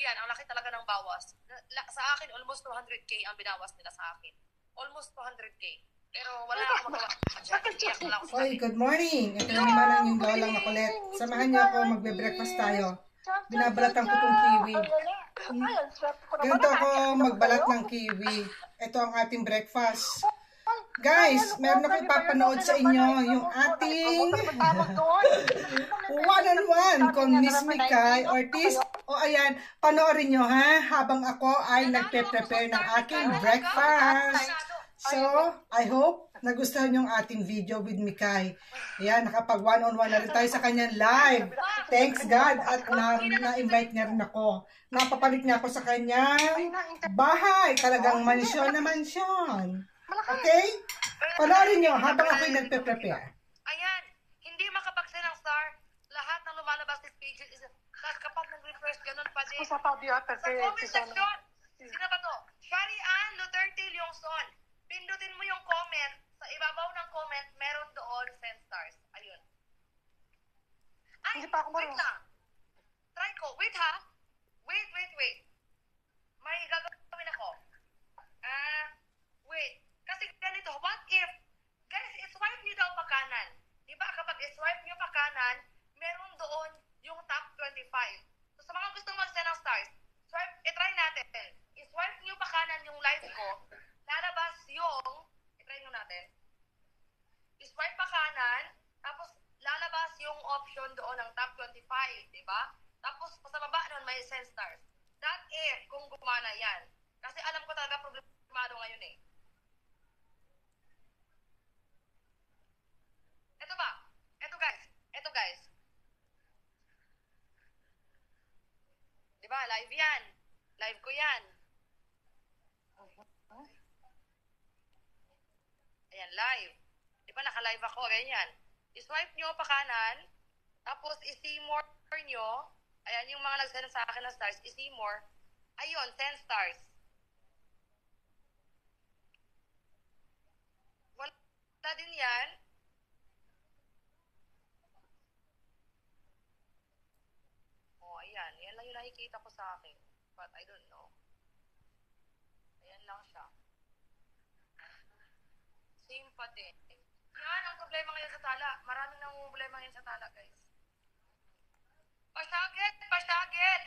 yan, ang laki talaga ng bawas. Sa akin, almost 200K ang binawas nila sa akin. Almost 200K. Pero wala akong magawa. Oy, good morning. Ito na naman ang yung lolang makulit. Samahan niyo ako, magbe-breakfast tayo. Binabalatan ko itong kiwi. Ganito ako magbalat ng kiwi. Ito ang ating breakfast. Guys, meron ako ipapanood sa inyo yung ating one-on-one kung Miss Mikay Ortiz. O ayan, panoorin nyo ha, habang ako ay nagpe-prepare ng aking breakfast. So, I hope nagustuhan yung ating video with Mikay. Ayan, nakapag one-on-one na rin tayo sa kanyang live. Thanks God at na-invite niya rin ako. Napapalit niya ako sa kanyang bahay. Talagang mansyon na mansyon. Okay? Panoorin nyo habang ako'y nagpe-prepare. Ayan, hindi makapagsin ang star. Lahat ng lumalabas sa pages is kapag nag-refresh, ganun pa din. Sa comment section, sino ba to? Shari Ann Duterte Leongson. Pindutin mo yung comment. Sa ibabaw ng comment, meron doon 10 stars. Ayun. Ay, wait lang. Try ko. Wait ha. Wait. May gagawin ako. Wait. Kasi ganito, what if, guys, i-swipe nyo daw pa kanan. Diba kapag i-swipe nyo pa kanan, meron doon yung top 25. So sa mga gustong mag-send ng stars, i-try natin. I-swipe nyo pa kanan yung live ko, lalabas yung, i-try nyo natin. I-swipe pa kanan, tapos lalabas yung option doon ng top 25, diba? Tapos sa baba nun may send stars. That if, kung gumana yan. Kasi alam ko talaga problemado ngayon eh. Ito guys. Diba, live yan. Live ko yan. Ayan, live. Diba, naka-live ako, ganyan. I-swipe nyo pa kanan, tapos i-see more nyo. Ayan, yung mga nag-send sa akin ng stars, i-see more. Ayun, 10 stars. Wala din yan. Ayan, yan lang yung nakikita ko sa akin. But I don't know. Ayan lang siya. Same pa din. Yan ang problema ngayon sa tala. Maraming nang problema ngayon sa tala, guys. Pasyagit!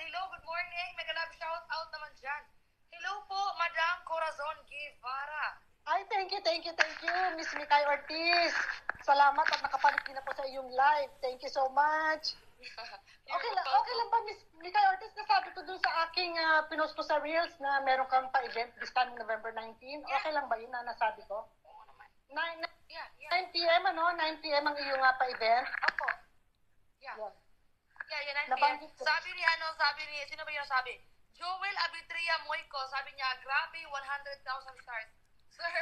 Hello, good morning. Mega love shout out naman dyan. Hello po, Madam Corazon Guevara. Ay, thank you, Miss Mikay Ortiz. Salamat at nakapalit din na po sa iyong live. Thank you so much. Okay lang ba, Miss Mikay Ortiz, nasabi ko dun sa aking pinost ko sa Reels na meron kang pa-event this time November 19. Okay lang ba yun na nasabi ko? 9 p.m. 9 p.m. ang iyong pa-event? Opo. Yeah, 9 p.m. Sabi ni, sino ba yung sabi? Joel Abitria Moico, sabi niya, grabe, 100,000 stars. Sir,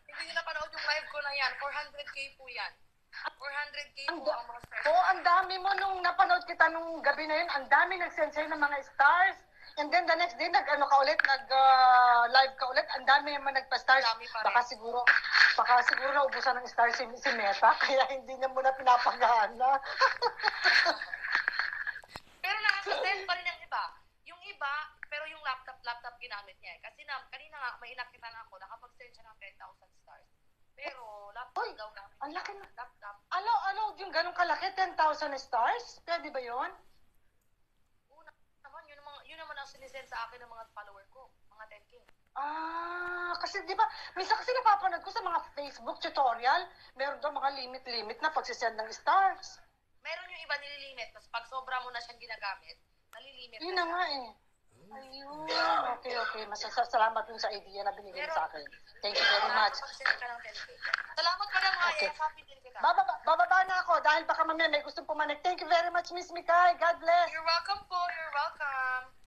hindi nyo napanood yung live ko na yan. 400K po yan. 400K po ang mga stars. Ang dami mo nung napanood kita nung gabi na yun. Ang dami nag-send sa'yo ng mga stars. And then the next day, nag-live ka ulit. Ang dami naman nagpa-stars. Baka siguro naubusan ng stars si Meta. Kaya hindi niya muna pinapagana. Pero nakaka-send pa rin ang iba. Yung iba, pero yung laptop ginamit niya. Kasi kanina nga, may inakitan ako, nakapag-send siya ng 10,000 stars. Pero laptop daw gamit. Ang laki na. Laptop. Ano, yung ganun kalaki, 10,000 stars? Pwede ba yun? Una naman, yun naman ang sinisend sa akin ng mga follower ko. Mga 10K. Kasi di ba, minsan kasi napapanood ko sa mga Facebook tutorial, meron daw mga limit na pagsisend ng stars. Meron yung iba nililimit, tapos pag sobra mo na siyang ginagamit, nalilimit yun na nga eh. Ayun. Okay. Salamat dun sa idea na binigay sa akin. Thank you very much. Salamat pa lang mga happy din kita. Bababa na ako dahil baka mamaya may gustong pumanik. Thank you very much, Miss Mikay. God bless. You're welcome po. You're welcome.